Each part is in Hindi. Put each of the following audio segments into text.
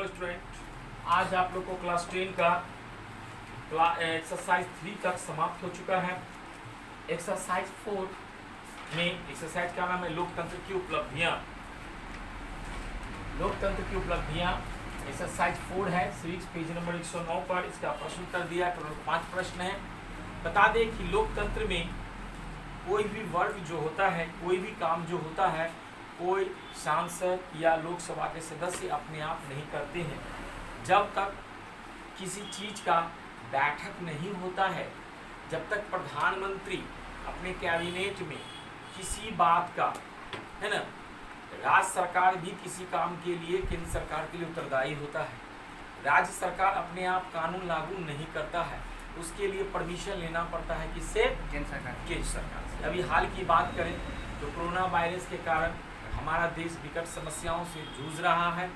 हेलो स्टूडेंट, आज आप लोग को क्लास 10 का एक्सरसाइज 3 तक समाप्त हो चुका है। एक्सरसाइज 4 में एक्सरसाइज का नाम है लोकतंत्र की उपलब्धियां। लोकतंत्र की उपलब्धियां एक्सरसाइज 4 है, सिविक्स पेज नंबर 109 पर इसका प्रश्न उत्तर दिया। टोटल 5 प्रश्न है। बता दें कि लोकतंत्र में कोई भी वर्ग जो होता है, कोई भी काम जो होता है, कोई सांसद या लोकसभा के सदस्य अपने आप नहीं करते हैं। जब तक किसी चीज का बैठक नहीं होता है, जब तक प्रधानमंत्री अपने कैबिनेट में किसी बात का, है ना, राज्य सरकार भी किसी काम के लिए केंद्र सरकार के लिए उत्तरदायी होता है। राज्य सरकार अपने आप कानून लागू नहीं करता है, उसके लिए परमिशन लेना पड़ता है किससे? केंद्र सरकार से। अभी हाल की बात करें तो कोरोना वायरस के कारण हमारा देश विकट समस्याओं से जूझ रहा है।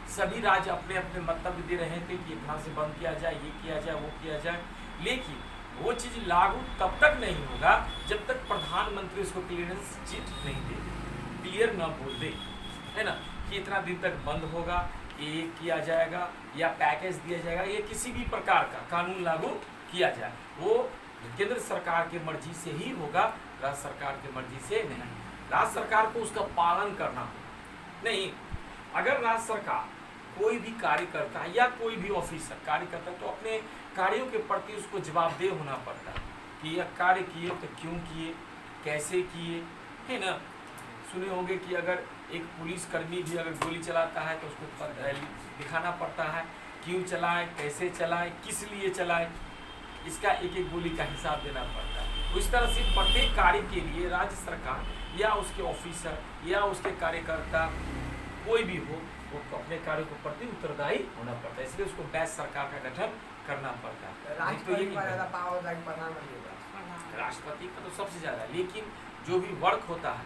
सभी राज्य अपने अपने मंतव्य दे रहे थे कि इतना से बंद किया जाए, ये किया जाए, वो किया जाए, लेकिन वो चीज़ लागू तब तक नहीं होगा जब तक प्रधानमंत्री उसको क्लियरेंस चिट नहीं दे, क्लियर न बोल दे, है ना, कि इतना दिन तक बंद होगा, ये किया जाएगा या पैकेज दिया जाएगा, ये किसी भी प्रकार का कानून लागू किया जाए, वो केंद्र सरकार की मर्जी से ही होगा, राज्य सरकार की मर्जी से नहीं। राज्य सरकार को उसका पालन करना होगा। नहीं, अगर राज्य सरकार कोई भी कार्य करता है या कोई भी ऑफिसर कार्य करता है तो अपने कार्यों के प्रति उसको जवाबदेह होना पड़ता है कि यह कार्य किए तो क्यों किए, कैसे किए, है ना। सुने होंगे कि अगर एक पुलिसकर्मी भी अगर गोली चलाता है तो उसको दिखाना पड़ता है, क्यों चलाए, कैसे चलाए, किस लिए चलाए, इसका एक एक गोली का हिसाब देना पड़ता है। उस तरह से प्रत्येक कार्य के लिए राज्य सरकार या उसके ऑफिसर या उसके कार्यकर्ता कोई भी हो, वो अपने कार्यों के प्रति उत्तरदायी होना पड़ता है, इसलिए उसको बैच सरकार का गठन करना पड़ता है। राष्ट्रपति का तो सबसे ज्यादा, लेकिन जो भी वर्क होता है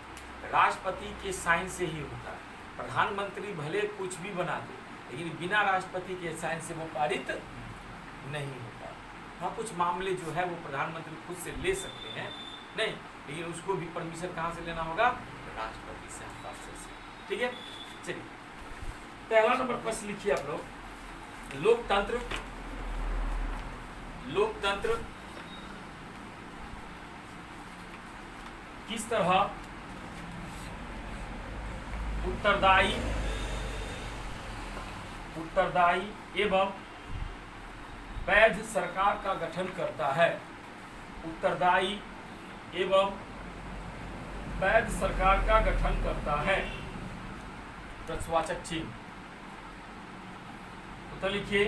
राष्ट्रपति के साइन से ही होता है। प्रधानमंत्री भले कुछ भी बना दे, लेकिन बिना राष्ट्रपति के साइन से वो पारित नहीं होता। हाँ, कुछ मामले जो है वो प्रधानमंत्री खुद से ले सकते हैं, नहीं, लेकिन उसको भी परमिशन कहाँ से लेना होगा? राष्ट्रपति से, हस्ताक्षर से। ठीक है, चलिए पहला नंबर प्रश्न लिखिए आप लोग। लोकतंत्र किस तरह उत्तरदायी एवं वैध सरकार का गठन करता है? उत्तरदायी एवं वैध सरकार का गठन करता है। प्रश्नवाचक चिन्ह उत्तर लिखिए।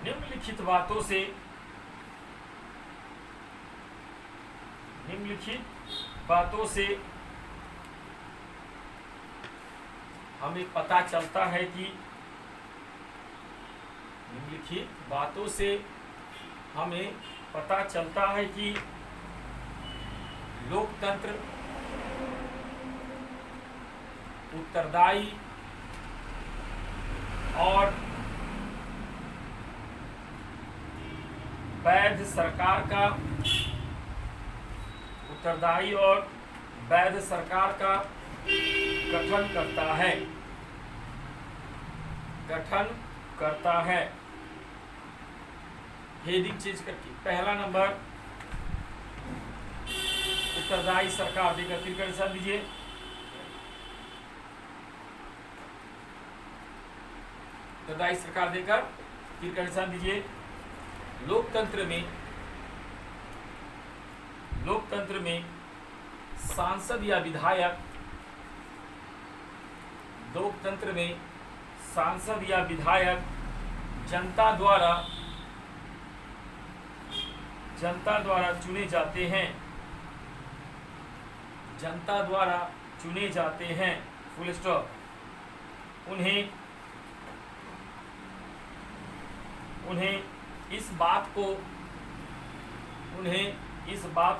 निम्नलिखित बातों से हमें पता चलता है कि लोकतंत्र उत्तरदायी और वैध सरकार का गठन करता है। हेडिंग चेंज करके पहला नंबर उत्तरदायी सरकार देकर तीर का निशान दीजिए। उत्तरदायी सरकार देकर तीर का निशान दीजिए। लोकतंत्र में सांसद या विधायक जनता द्वारा चुने जाते हैं। Full stop. उन्हें इस बात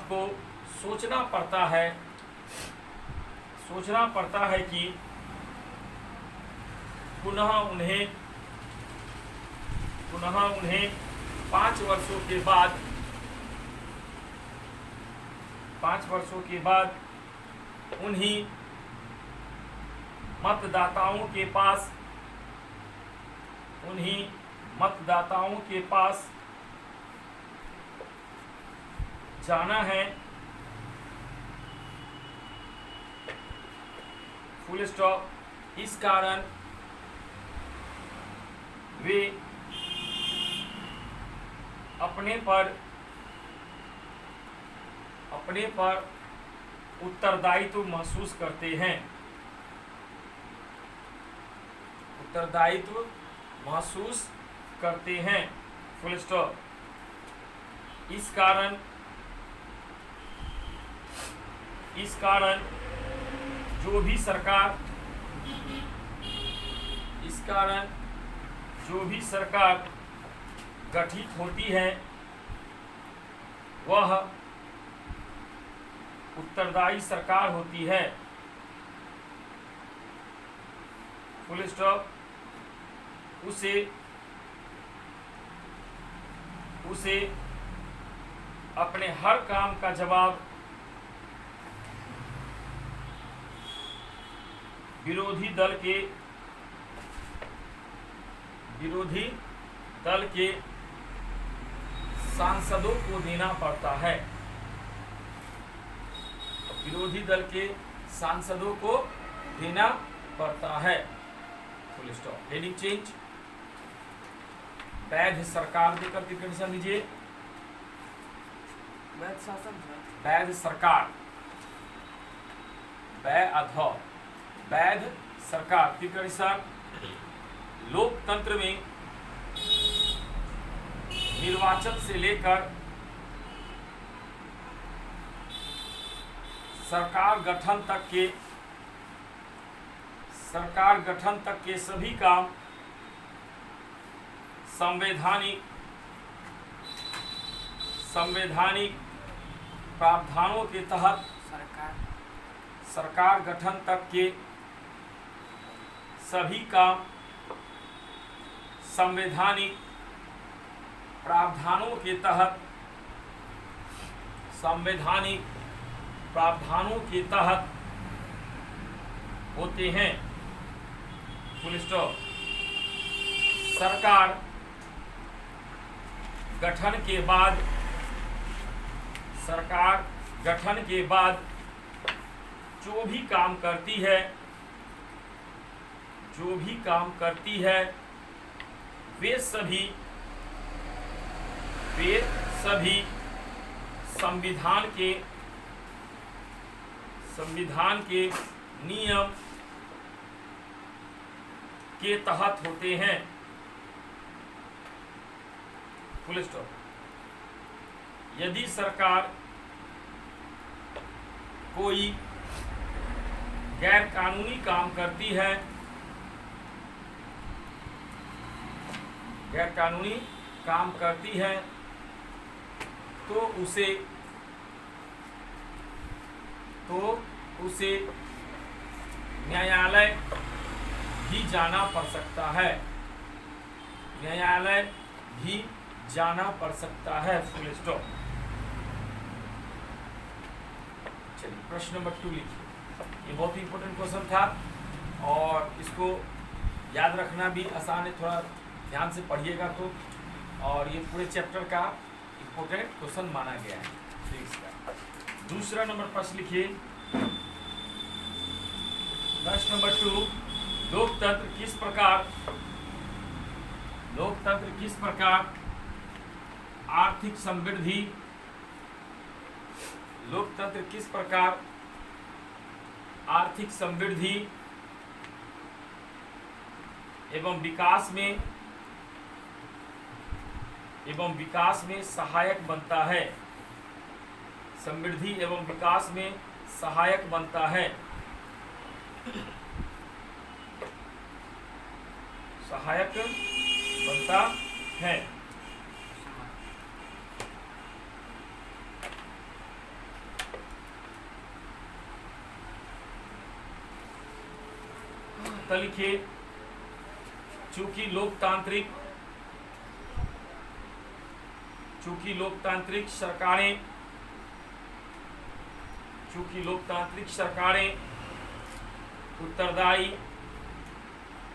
को सोचना पड़ता है कि पुनः उन्हें 5 वर्षों के बाद उन्हीं मतदाताओं के पास उन्हीं मतदाताओं के पास जाना है, फुल स्टॉप। इस कारण वे अपने पर उत्तरदायित्व महसूस करते हैं, उत्तरदायित्व महसूस करते हैं, फुल स्टॉप। इस कारण जो भी सरकार गठित होती है वह उत्तरदायी सरकार होती है, फुल स्टॉप। उसे अपने हर काम का जवाब विरोधी दल के सांसदों को देना पड़ता है, विरोधी दल के सांसदों को देना पड़ता है, फुल स्टॉप। Heading change. वैध सरकार देकर के कंडीशन लीजिए, वैध शासन है। वैध सरकार, वैध सरकार की कंडीशन लोकतंत्र में निर्वाचन से लेकर सरकार गठन तक के सभी काम संवैधानिक प्रावधानों के तहत सरकार गठन तक के सभी काम संवैधानिक प्रावधानों के तहत होते हैं, फुल स्टॉप। सरकार गठन के बाद जो भी काम करती है वे सभी संविधान के नियम के तहत होते हैं, फुल स्टॉप। यदि सरकार कोई गैर कानूनी काम करती है तो उसे न्यायालय भी जाना पड़ सकता है, फुल स्टॉप। चलिए प्रश्न नंबर 2 लिखिए। ये बहुत ही इंपॉर्टेंट क्वेश्चन था और इसको याद रखना भी आसान है, थोड़ा ध्यान से पढ़िएगा तो। और ये पूरे चैप्टर का इंपॉर्टेंट क्वेश्चन माना गया है। इसका दूसरा नंबर प्रश्न लिखिए। प्रश्न नंबर 2, लोकतंत्र किस प्रकार आर्थिक समृद्धि एवं विकास में सहायक बनता है, समृद्धि एवं विकास में सहायक बनता है, तो लिखिए चूंकि लोकतांत्रिक सरकारें उत्तरदायी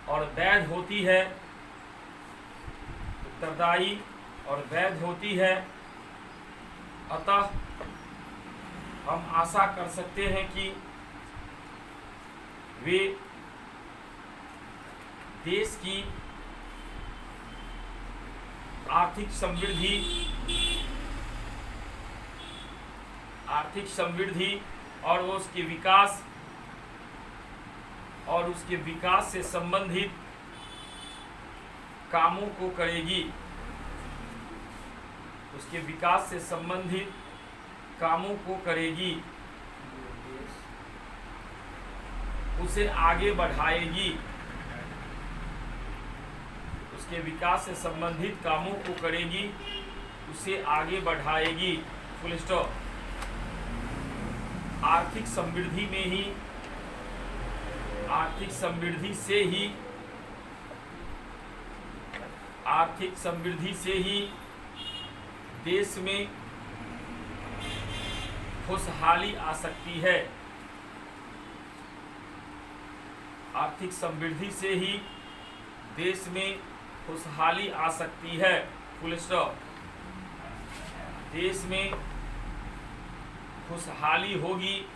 और वैध होती है, उत्तरदायी और वैध होती है। अतः हम आशा कर सकते हैं कि वे देश की आर्थिक समृद्धि और उसके विकास से संबंधित कामों को करेगी। उसके विकास से संबंधित कामों को करेगी, उसे आगे बढ़ाएगी। उसके विकास से संबंधित कामों को करेगी, उसे आगे बढ़ाएगी। Full stop. आर्थिक समृद्धि से ही देश में खुशहाली आ सकती है। आर्थिक समृद्धि से ही देश में खुशहाली आ सकती है। Full stop. देश में खुशहाली होगी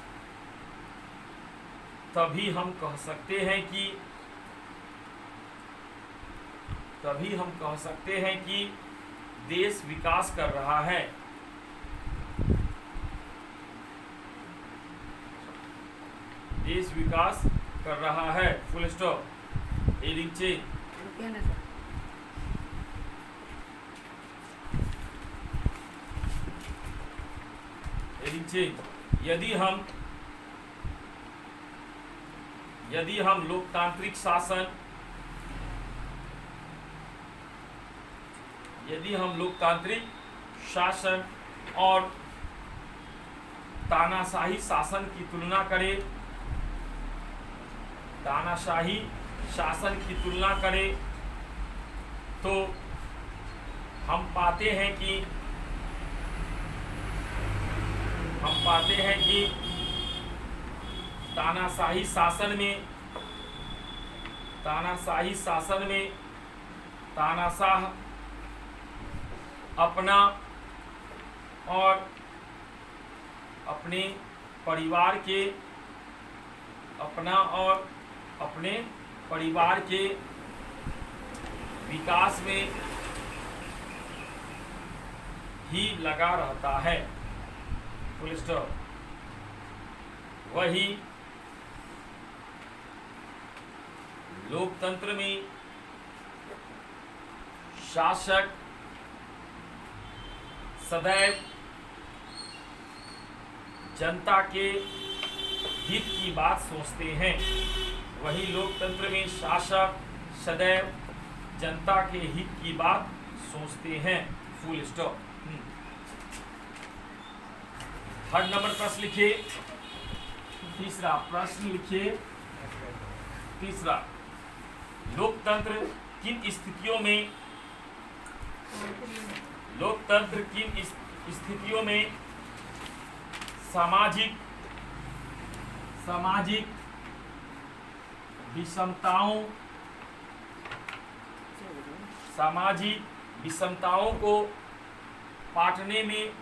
तभी हम कह सकते हैं कि देश विकास कर रहा है। देश विकास कर रहा है। Full stop. Heading change. Heading change. यदि हम लोकतांत्रिक शासन और तानाशाही शासन की तुलना करें तो हम पाते हैं कि तानाशाही शासन में तानाशाह अपना और अपने परिवार के विकास में ही लगा रहता है। Full stop. वही लोकतंत्र में शासक सदैव जनता के हित की बात सोचते हैं। वही लोकतंत्र में शासक सदैव जनता के हित की बात सोचते हैं। Full stop. थर्ड नंबर प्रश्न लिखिए। तीसरा प्रश्न लिखिए। तीसरा, लोकतंत्र किन स्थितियों में सामाजिक विषमताओं को पाटने में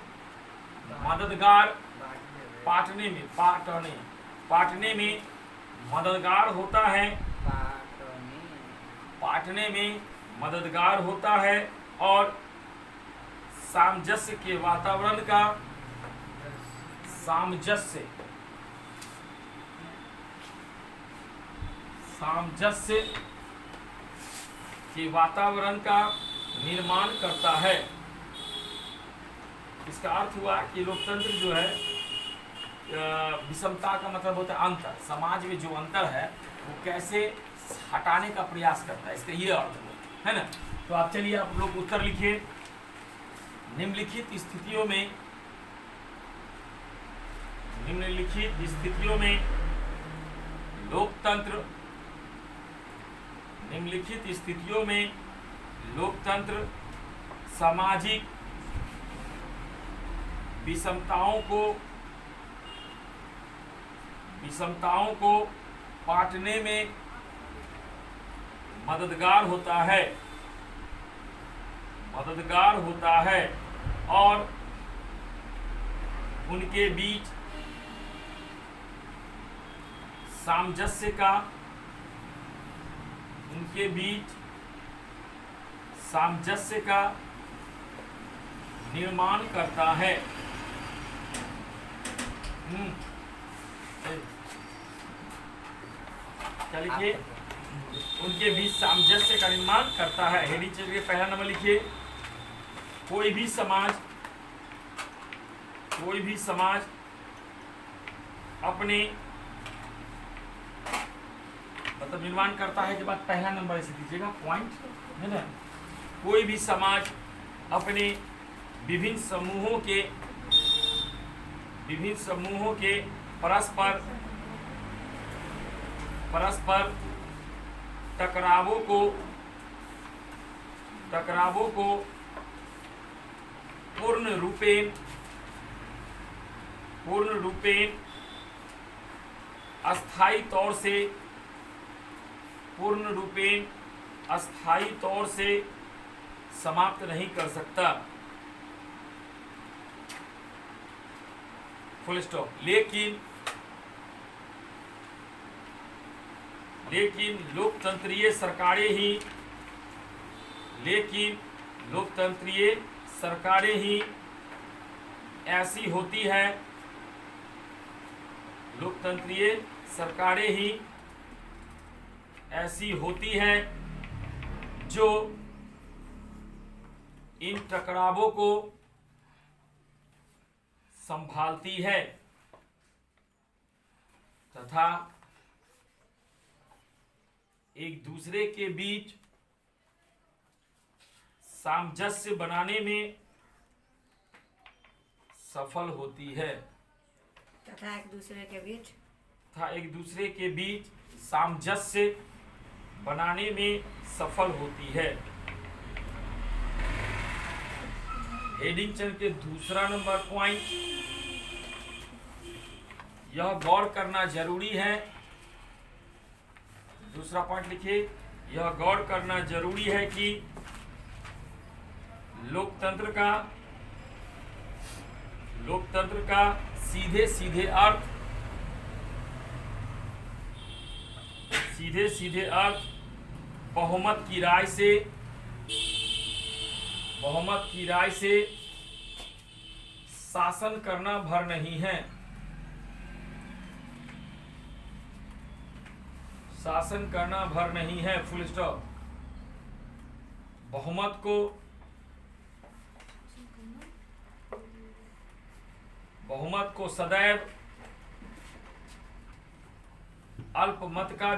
मददगार होता है और सामंजस्य के वातावरण का निर्माण करता है। इसका अर्थ हुआ कि लोकतंत्र जो है विषमता का मतलब होता है अंतर। समाज में जो अंतर है वो कैसे हटाने का प्रयास करता है, इसका ये अर्थ है ना। तो आप चलिए आप लोग उत्तर लिखिए। निम्नलिखित स्थितियों में लोकतंत्र सामाजिक विषमताओं को पाटने में मददगार होता है। मददगार होता है और उनके बीच सामंजस्य का निर्माण करता है। क्या लिखिए? उनके बीच सामंजस्य का निर्माण करता है। हेडिंग चलिए, पहला नंबर लिखिए। कोई भी समाज अपने मतलब निर्माण करता है के बाद पहला नंबर ऐसे दीजिएगा, पॉइंट है ना। कोई भी समाज अपने विभिन्न समूहों के परस्पर टकरावों को पूर्ण रूपेण अस्थायी तौर से समाप्त नहीं कर सकता, फुल स्टॉप। लेकिन लोकतंत्रीय सरकारें ही ऐसी होती हैं जो इन टकरावों को संभालती है तथा एक दूसरे के बीच सामंजस्य बनाने में सफल होती है तथा एक दूसरे के बीच सामंजस्य बनाने में सफल होती है। हेडिंग चंद के दूसरा नंबर पॉइंट, यह गौर करना जरूरी है। दूसरा पॉइंट लिखिए, यह गौर करना जरूरी है कि लोकतंत्र का सीधे सीधे अर्थ बहुमत की राय से शासन करना भर नहीं है। शासन करना भर नहीं है, फुल स्टॉप। बहुमत को सदैव अल्पमत का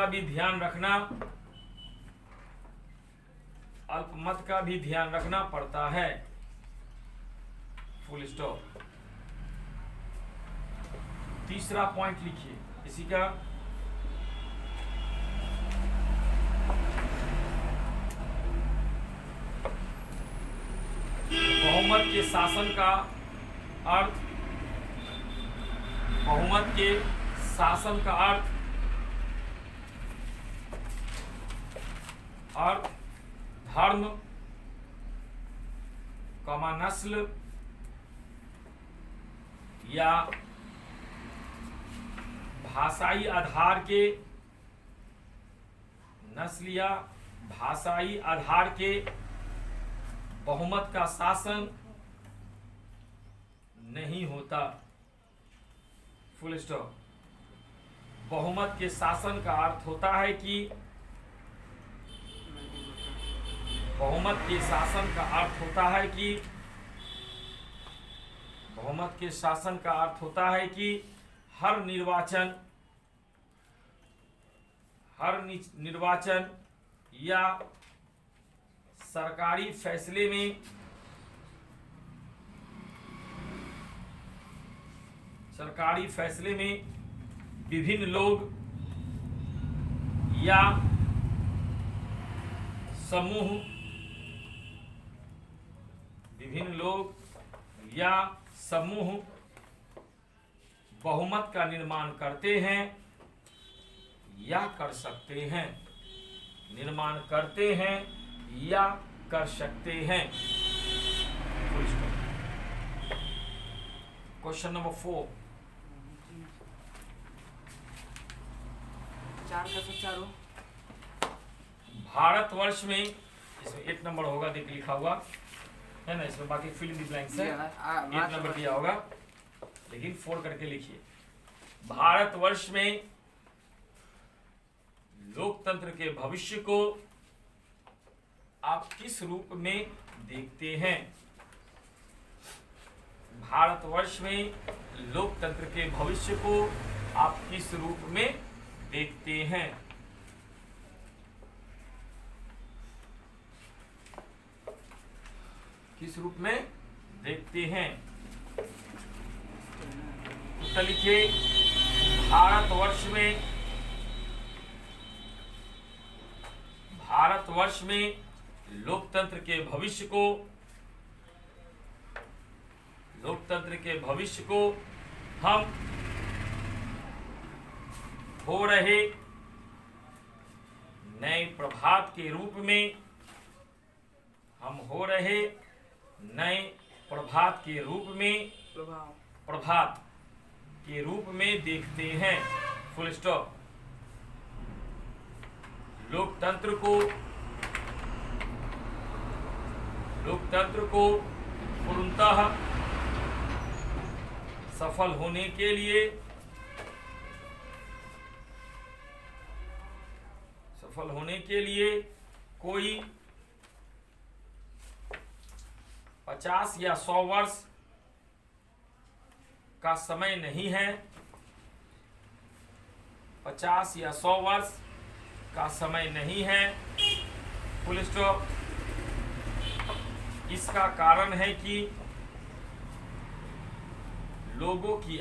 भी ध्यान रखना पड़ता है, फुल स्टॉप। तीसरा पॉइंट लिखिए इसी का, बहुमत के शासन का अर्थ धर्म, नस्ल या भाषाई आधार के बहुमत का शासन नहीं होता, फुल स्टॉप। बहुमत के शासन का अर्थ होता है कि बहुमत के शासन का अर्थ होता है कि हर निर्वाचन या सरकारी फैसले में विभिन्न लोग या समूह बहुमत का निर्माण करते हैं या कर सकते हैं, निर्माण करते हैं या कर सकते हैं। Question number 4। 4 का सब चारों भारतवर्ष में, इसमें 1 नंबर होगा, देख लिखा हुआ है ना, इसमें बाकी फिल इन द ब्लैंक्स है। 1 नंबर दिया होगा, लेकिन 4 करके लिखिए। भारतवर्ष में लोकतंत्र के भविष्य को आप किस रूप में देखते हैं? भारतवर्ष में लोकतंत्र के भविष्य को आप किस रूप में देखते हैं? किस रूप में देखते हैं? उत्तर लिखिए। भारतवर्ष में लोकतंत्र के भविष्य को हम हो रहे नए प्रभात के रूप में प्रभात के रूप में देखते हैं। Full stop. लोकतंत्र को पूर्णतः सफल होने के लिए कोई 50 या 100 वर्ष का समय नहीं है। 50 या 100 वर्ष का समय नहीं है। Full stop. इसका कारण है कि लोगों की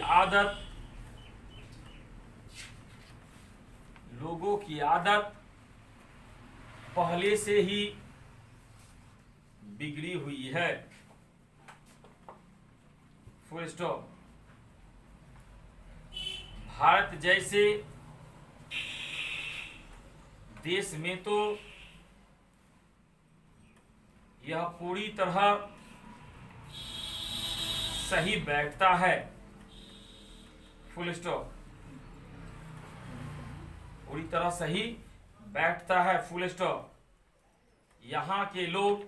आदत पहले से ही बिगड़ी हुई है। Full stop. भारत जैसे देश में तो यह पूरी तरह सही बैठता है। Full stop. पूरी तरह सही बैठता है। Full stop. यहाँ के लोग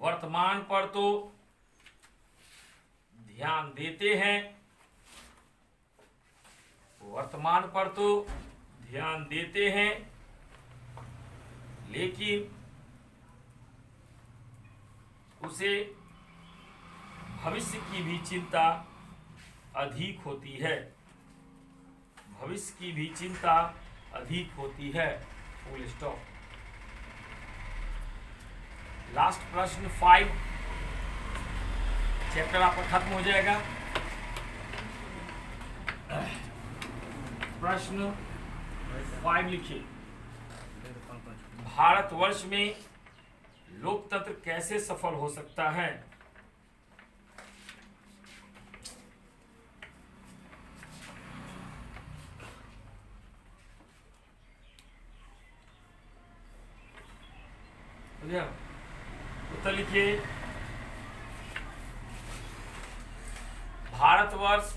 वर्तमान पर तो ध्यान देते हैं, लेकिन उसे भविष्य की भी चिंता अधिक होती है। Full stop. लास्ट प्रश्न 5। चैप्टर आपका खत्म हो जाएगा। प्रश्न 5 लिखिए। भारतवर्ष में लोकतंत्र कैसे सफल हो सकता है? उत्तर लिखिए। भारतवर्ष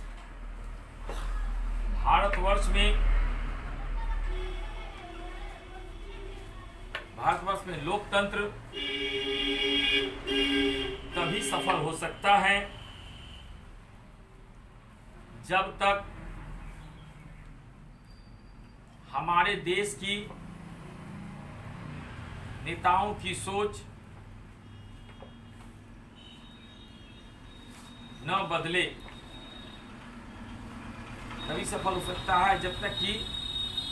में लोकतंत्र तभी सफल हो सकता है जब तक हमारे देश की नेताओं की सोच न बदले। तभी सफल हो सकता है जब तक कि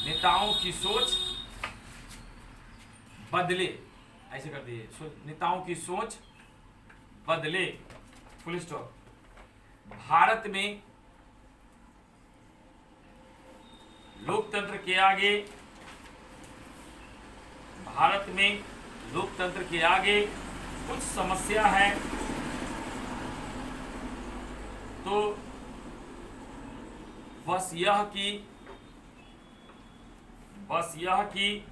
नेताओं की सोच बदले। ऐसे कर दिए, नेताओं की सोच बदले। Full stop. भारत में लोकतंत्र के आगे कुछ समस्या है, तो बस यह कि बस यह कि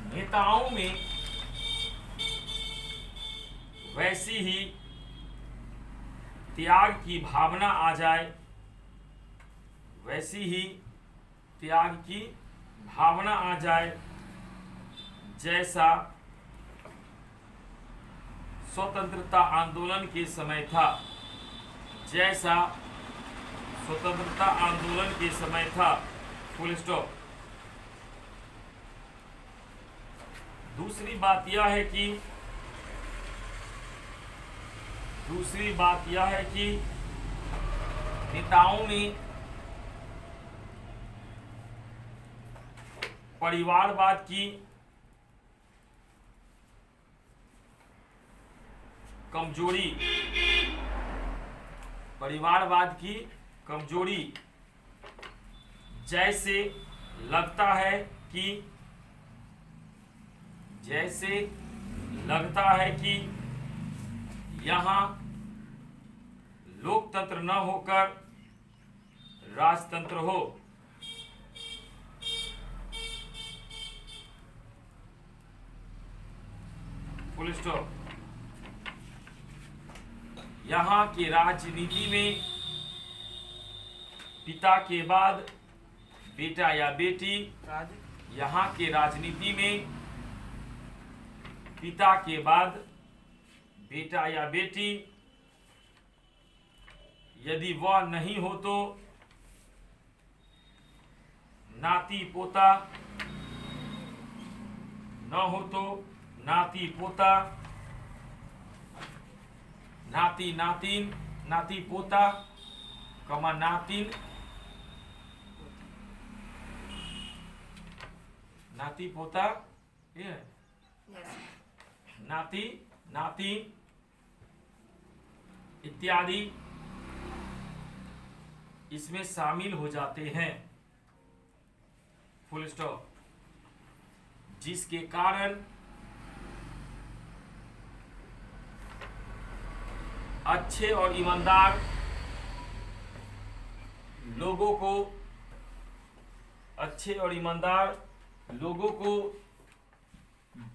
नेताओं में वैसी ही त्याग की भावना आ जाए, वैसी ही त्याग की भावना आ जाए जैसा स्वतंत्रता आंदोलन के समय था, जैसा स्वतंत्रता आंदोलन के समय था। Full stop. दूसरी बात यह है कि नेताओं में परिवारवाद की कमजोरी जैसे लगता है कि यहाँ लोकतंत्र न होकर राजतंत्र हो। Full stop. यहाँ की राजनीति में पिता के बाद बेटा या बेटी, यहाँ के राजनीति में पिता के बाद बेटा या बेटी, यदि वह नहीं हो तो नाती पोता, न हो तो नाती पोता, नाती नातिन, नाती पोता कमा नातिन, नाती पोता, ये नाती नातिन इत्यादि इसमें शामिल हो जाते हैं। Full stop. जिसके कारण अच्छे और ईमानदार लोगों को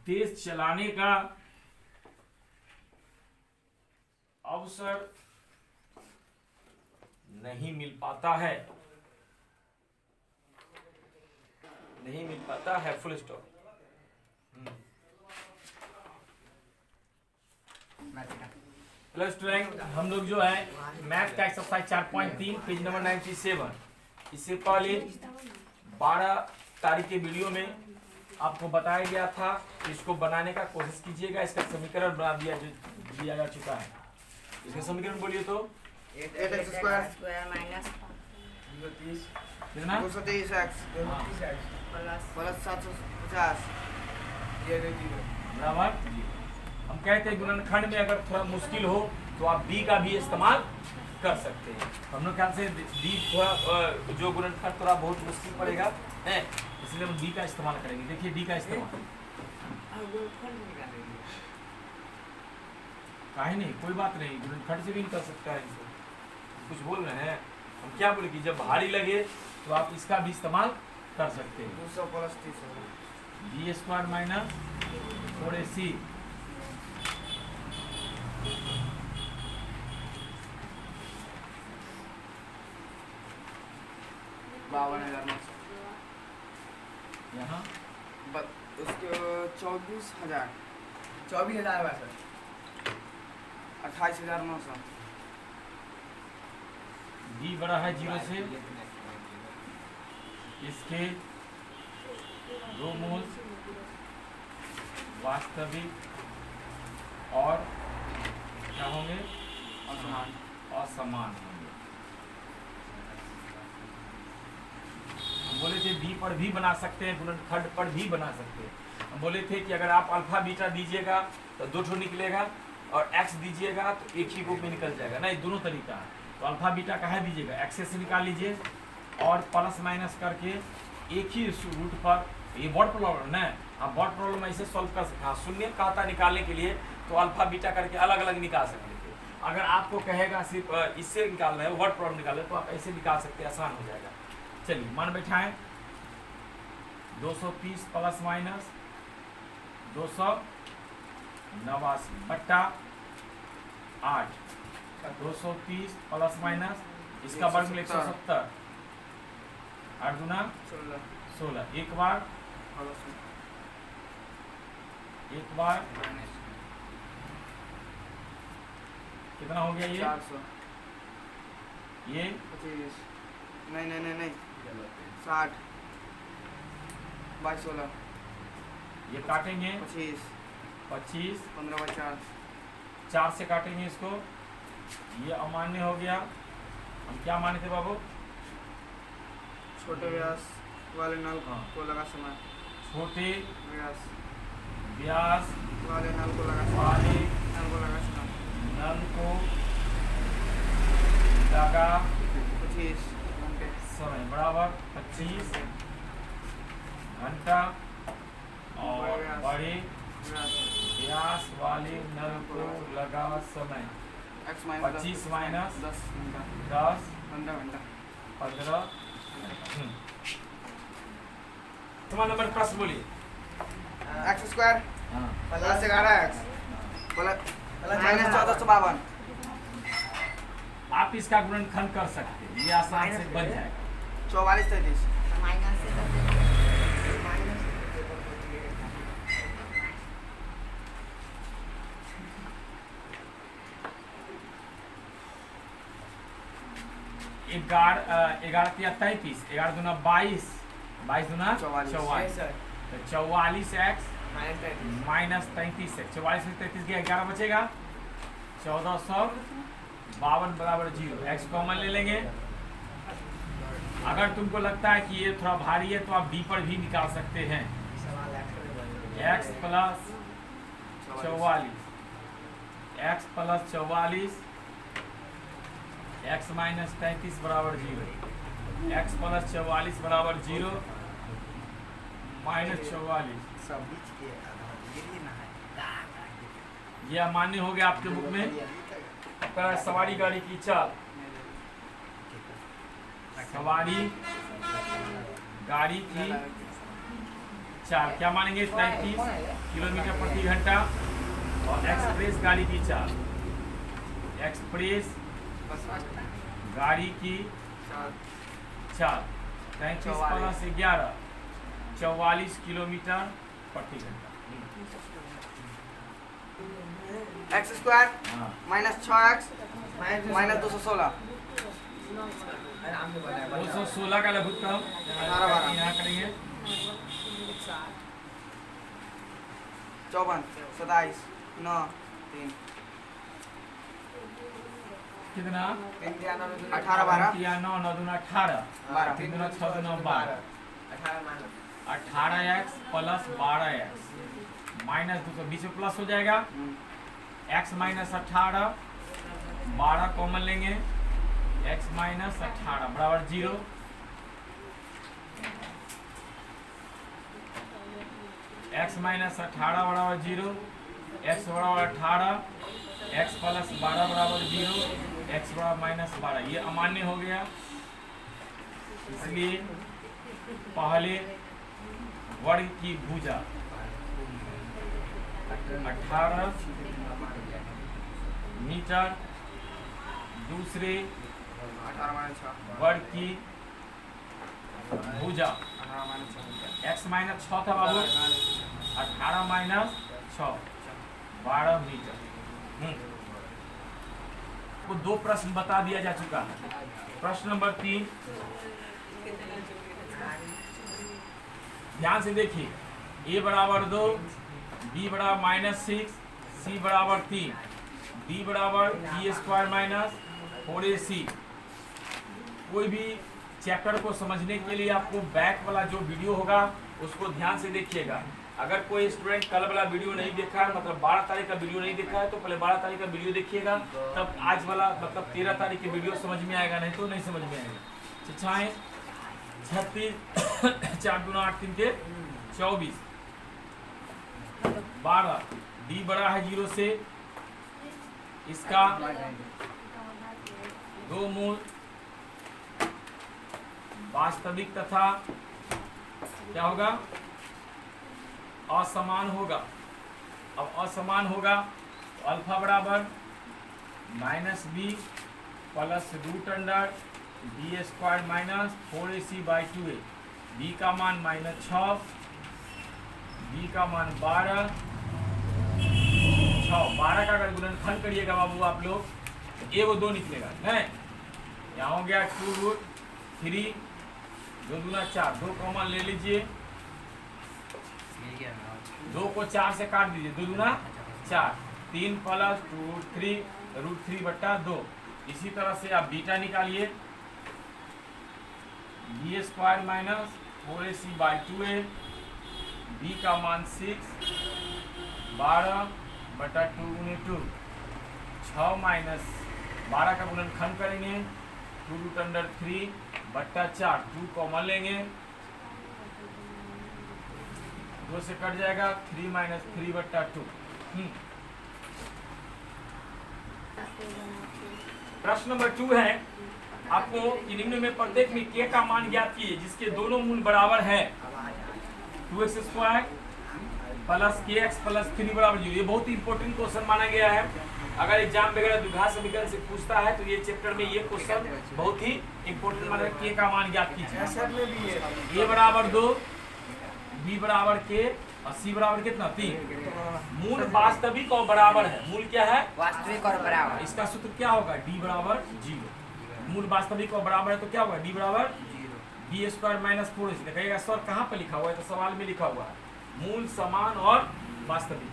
देश चलाने का अवसर नहीं मिल पाता है। Full stop. प्लस 12 हम लोग जो है मैथ का एक्सरसाइज 4.3 पेज नंबर 97, इससे पहले 12 तारीख के वीडियो में आपको बताया गया था, इसको बनाने का कोशिश कीजिएगा। इसका समीकरण बना दिया जा चुका है। इसका समीकरण बोलिए तो 8x square minus 223x plus 750 बराबर। हम कहते हैं गुणनखंड में अगर थोड़ा मुश्किल हो तो आप डी का भी इस्तेमाल कर सकते हैं। हम लोग ख्याल से डी थोड़ा जो गुणनखंड थोड़ा बहुत मुश्किल पड़ेगा है, इसलिए हम डी का इस्तेमाल करेंगे। देखिए डी का इस्तेमाल काहे नहीं, कोई बात नहीं, गुणनखंड से भी कर सकता है। इसको कुछ बोल रहे हैं हम, क्या बोले कि जब भारी लगे तो आप इसका भी इस्तेमाल कर सकते हैं। 200 plus 30 D square minus 4ac 52,000 यहाँ उसके 24,000 24,000 28,900 डी बड़ा है 0 से, इसके दो मूल वास्तविक और क्या होंगे, असमान होंगे। हम बोले थे डी पर भी बना सकते हैं, गुणनखंड पर भी बना सकते हैं। हम बोले थे कि अगर आप अल्फा बीटा दीजिएगा तो 2 ठो निकलेगा, और एक्स दीजिएगा तो एक ही ग्रुप में निकल जाएगा। नहीं, दोनों तरीका है। तो अल्फा बीटा कहाँ दीजिएगा, एक्सेस से निकाल लीजिए और प्लस माइनस करके एक ही रूट पर, ये वर्ड प्रॉब्लम है, आप वर्ड प्रॉब्लम ऐसे सॉल्व कर सकते हैं। शून्य खाता निकालने के लिए तो अल्फा बीटा करके अलग अलग निकाल सकते थे। अगर आपको कहेगा सिर्फ इससे निकालना है, वर्ड प्रॉब्लम निकालना है, तो आप ऐसे निकाल सकते हैं, आसान हो जाएगा। चलिए मान बैठाएं, 230 प्लस माइनस 289 बट्टा 8, 230 प्लस माइनस इसका वर्गमूल 170, 8 दूना 16। एक बार कितना हो गया ये 400 ये 25 नहीं 60 22 16 ये काटेंगे 25 25 15 बाई 4 4 से काटेंगे इसको, ये अमान्य हो गया। हम क्या माने थे बाबू? छोटे व्यास वाले नल हाँ। को लगा समय छोटे व्यास व्यास वाले नल को लगा समय वाले नल को लगा समय नल को लगा 25 घंटे समय बराबर 25 घंटा और बड़े व्यास व्यास वाले नल को लगा समय x माइनस 25 माइनस 10 घंटा 10 15 घंटा 15। समान नंबर प्रश्न बोलिए। x स्क्वायर हाँ प्लस 11x प्लस माइनस 1452 आप इसका गुणनखंड कर सकते हैं, ये आसान से बन जाएगा। 44 33 माइनस से करते हैं। माइनस ग्यारह 33, 11 दूना 22, 22 दूना 44। 44, सर तो 44x माइनस 33 माइनस 33 है। 44 में 33 गया 11 बचेगा 1452 बराबर 0। x कॉमन ले लेंगे। अगर तुमको लगता है कि ये थोड़ा भारी है तो आप d पर भी निकाल सकते हैं। x प्लस 44 x माइनस 33 बराबर 0। x प्लस 44 बराबर 0 माइनस 44। ये अमान्य हो गया आपके बुक में। आपका सवारी गाड़ी की चाल, सवारी गाड़ी की चाल क्या मानेंगे? 33 किलोमीटर प्रति घंटा। और एक्सप्रेस गाड़ी की चाल, एक्सप्रेस गाड़ी की चाल 33 प्लस 11 44 किलोमीटर प्रति घंटा। x स्क्वायर हाँ माइनस 6x माइनस 216 आराम से बनाया 216 का लघुत्तम 12 यहाँ करेंगे 54 27 9 3 कितना? 18 12 9 9 दूना 18, 3 दूना 6 दूना 12, 18x प्लस 12x माइनस 200 बीच में प्लस हो जाएगा। x माइनस 18 12 कॉमन लेंगे, x माइनस 18 बराबर 0। x माइनस 18 बराबर 0, x बराबर 18, x प्लस 12 बराबर 0, x बराबर माइनस 12। ये अमान्य हो गया, इसलिए पहले वर्ग की भुजा 18 मीटर, दूसरे 18 माइनस 6 वर्ग की भुजा 18 माइनस 6 x माइनस 6 था बाबू, 18 माइनस 6 12 मीटर। को दो प्रश्न बता दिया जा चुका है। प्रश्न नंबर 3 ध्यान से देखिए, a बराबर 2, b बराबर -6, c बराबर 3, d बराबर b स्क्वायर माइनस 4ac। कोई भी चैप्टर को समझने के लिए आपको बैक वाला जो वीडियो होगा उसको ध्यान से देखिएगा। अगर कोई स्टूडेंट कल वाला वीडियो नहीं देखा है, मतलब 12 तारीख का वीडियो नहीं देखा है, तो पहले 12 तारीख का वीडियो देखिएगा, तब आज वाला मतलब 13 तारीख की वीडियो समझ में आएगा, नहीं तो नहीं समझ में आएगा। शिक्षाएं 36 4 दूना 8 3 के 24 12 डी बड़ा है 0 से, इसका दो मूल वास्तविक तथा क्या होगा? असमान होगा। अब असमान होगा तो अल्फा बराबर -b plus root under b square minus 4ac/2a। b का मान -6, b का मान 12, 12 का अगर गुणनखंड करिएगा बाबू आप लोग तो ये वो 2 निकलेगा नहीं। यहाँ हो गया 2√3, 2 दूना 4, 2 कॉमन ले लीजिए, 2 को 4 से काट दीजिए, 2 दूना 4, 3 प्लस 2√3 √3/2। इसी तरह से आप बीटा निकालिए, b square minus 4ac/2a, b का मान 6, 12/2 गुने 2, 6 माइनस 12 का गुणनखंड करेंगे, 2√3/4, 2 कॉमन लेंगे, 2 से कट जाएगा, 3 माइनस 3/2। प्रश्न नंबर 2 है आपको कि निम्न में प्रत्येक में k का मान ज्ञात कीजिए जिसके दोनों मूल बराबर है। 2x² प्लस kx प्लस 3 बराबर 0। ये बहुत ही इंपॉर्टेंट क्वेश्चन माना गया है। अगर एग्जाम वगैरह द्विघात समीकरण से पूछता है तो ये चैप्टर में ये क्वेश्चन बहुत ही इंपॉर्टेंट माना है। k का मान ज्ञात कीजिए। a बराबर 2, b बराबर k और c बराबर कितना 3। मूल वास्तविक और बराबर है। मूल क्या है? वास्तविक और बराबर। इसका सूत्र क्या होगा? d बराबर 0। मूल वास्तविक और बराबर है तो क्या होगा? d बराबर 0। b square minus 4ac। कहिएगा सर कहाँ पे लिखा हुआ है? तो सवाल में लिखा हुआ है मूल समान और वास्तविक।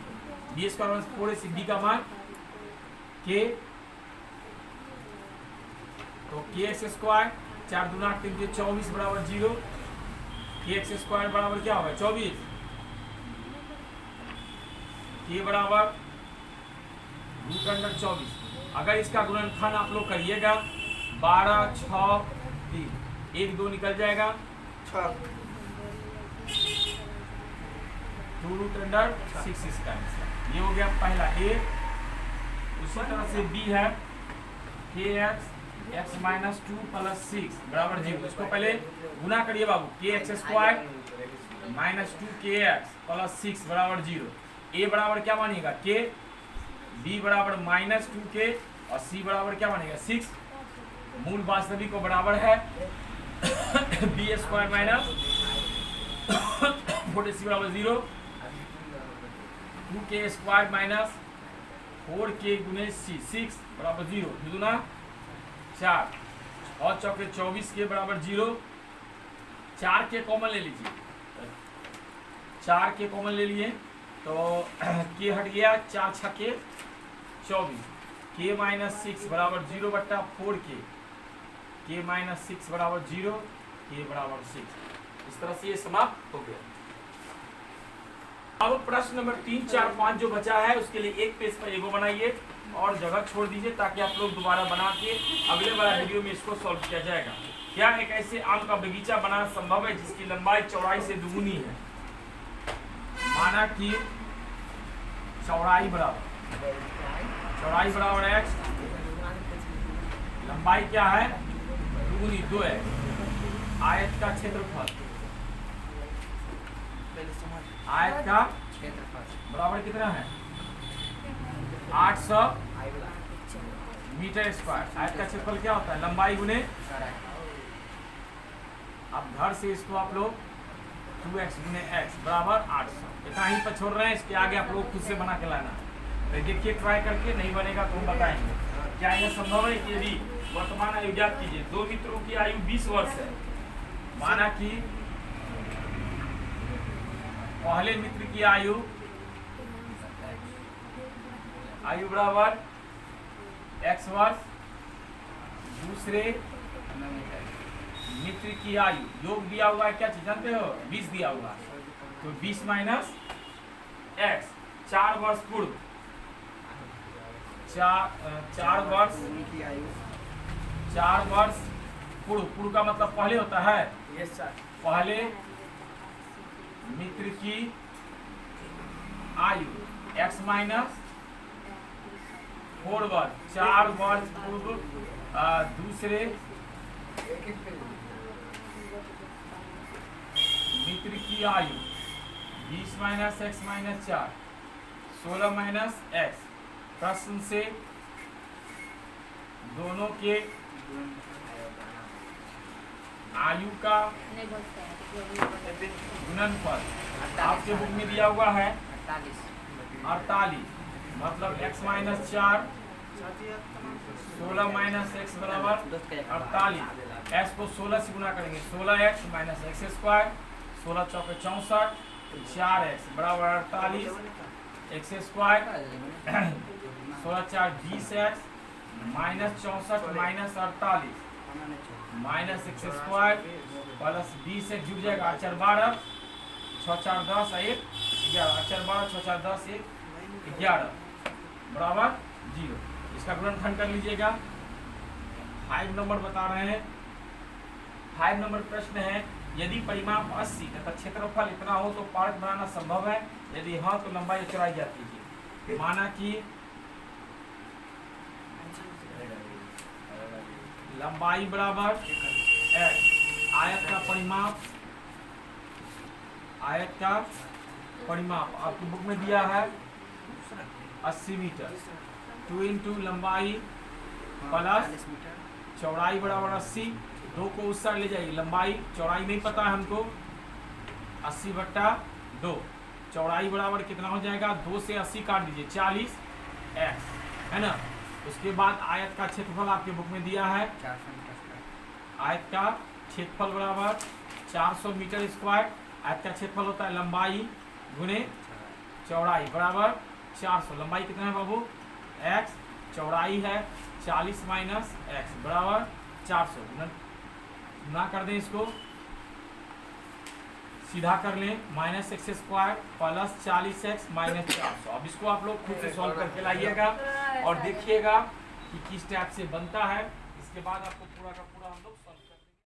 b square minus 4ac, b का मान k, तो kx स्क्वायर 4 दूना 3 24 बराबर 0। kx स्क्वायर बराबर क्या होगा? 24। k बराबर √24। अगर इसका गुणनखंड आप लोग करिएगा 12, 6, 3, 1 2 निकल जाएगा, 2√6 इसका आंसर। ये हो गया पहला a। उसी तरह से b है kx x माइनस 2 प्लस 6 बराबर 0। इसको पहले गुना करिए बाबू, kx square minus 2kx plus 6 बराबर 0। a बराबर क्या मानिएगा? k, b बराबर -2k और c बराबर क्या मानिएगा? 6। मूल वास्तविक को बराबर है b स्क्वायर माइनस 4ac बराबर 0, 2k स्क्वायर माइनस 4k गुने c 6 बराबर 0, 2 दूना 4 और चौके 24 के बराबर 0। 4 के कॉमन ले लीजिए, 4 के कॉमन ले लिए तो k हट गया, 4 छक्के 24, k माइनस 6 बराबर 0/4k, k माइनस 6 बराबर 0, k बराबर 6। इस तरह से ये समाप्त हो गया। अब प्रश्न नंबर 3, 4, 5 जो बचा है उसके लिए एक पेज पर एगो बनाइए और जगह छोड़ दीजिए ताकि आप लोग दोबारा बना के अगले वाला वीडियो में इसको सॉल्व किया जाएगा। क्या एक ऐसे आम का बगीचा बनाना संभव है जिसकी लंबाई चौड़ाई से दुगुनी है? माना कि चौड़ाई बराबर x, लंबाई क्या है? दुगुनी 2 है। आयत का क्षेत्रफल, आयत का बराबर कितना है? 800 मीटर स्क्वायर। आयत का क्षेत्रफल क्या होता है? लंबाई गुने। अब घर से इसको आप लोग 2x गुने x बराबर 800 इतना ही पर छोड़ रहे हैं। इसके आगे आप लोग खुद से बना के लाना है। देखिए ट्राई करके, नहीं बनेगा तो हम बताएंगे। क्या यह संभव है कि यदि वर्तमान आयु ज्ञात कीजिए, 2 मित्रों की आयु 20 वर्ष है। माना कि पहले मित्र की आयु बराबर x वर्ष, दूसरे मित्र की आयु योग दिया हुआ है, क्या चीज जानते हो? 20 दिया हुआ है, तो 20 माइनस x, 4 वर्ष पूर्व, 4 वर्ष पूर्व का मतलब पहले होता है। Yes sir. पहले मित्र की आयु x माइनस 4 वर्ष, 4 वर्ष पूर्व, दूसरे मित्र की आयु 20 minus x minus 4 16 minus x. प्रश्न से दोनों के आयु का नहीं बोलते हैं तो जो भी गुणनफल आपके बुक में दिया हुआ है 48, मतलब x माइनस 4 16 माइनस एक्स बराबर 48। x को 16 से गुना करेंगे 16x माइनस एक्स स्क्वायर 16 चौके 64 4x बराबर 48 x square 16 4 20x minus 64 minus 48 minus x square plus 20 से जुड़ जाएगा 4 12 6 4 10 1 11 4 12 6 4 10 1 11 बराबर 0। इसका गुणनखंड कर लीजिएगा। 5 नंबर बता रहे हैं। 5 नंबर प्रश्न है यदि परिमाप 80 तथा क्षेत्रफल इतना हो तो पार्क बनाना संभव है, यदि हाँ तो लंबाई चौड़ाई ज्ञात कीजिए। माना कि लंबाई बराबर x, आयत का परिमाप आपकी बुक में दिया है 80 मीटर। 2 इंटू लंबाई प्लस चौड़ाई बराबर 80। 2 को उस साइड ले जाइए, लंबाई चौड़ाई नहीं पता है हमको, 80/2 चौड़ाई बराबर कितना हो जाएगा, 2 से 80 काट दीजिए 40x है ना। उसके बाद आयत का क्षेत्रफल आपके बुक में दिया है, आयत का क्षेत्रफल बराबर 400 मीटर स्क्वायर। आयत का क्षेत्रफल होता है लंबाई गुने चौड़ाई बराबर 400। लंबाई कितना है बाबू x, चौड़ाई है 40 माइनस एक्स बराबर 400। गुना कर दें, इसको सीधा कर लें, minus x square plus 40x minus 400। अब इसको आप लोग खुद से सॉल्व करके लाइएगा और देखिएगा कि किस टाइप से बनता है। इसके बाद आपको पूरा का पूरा हम लोग सॉल्व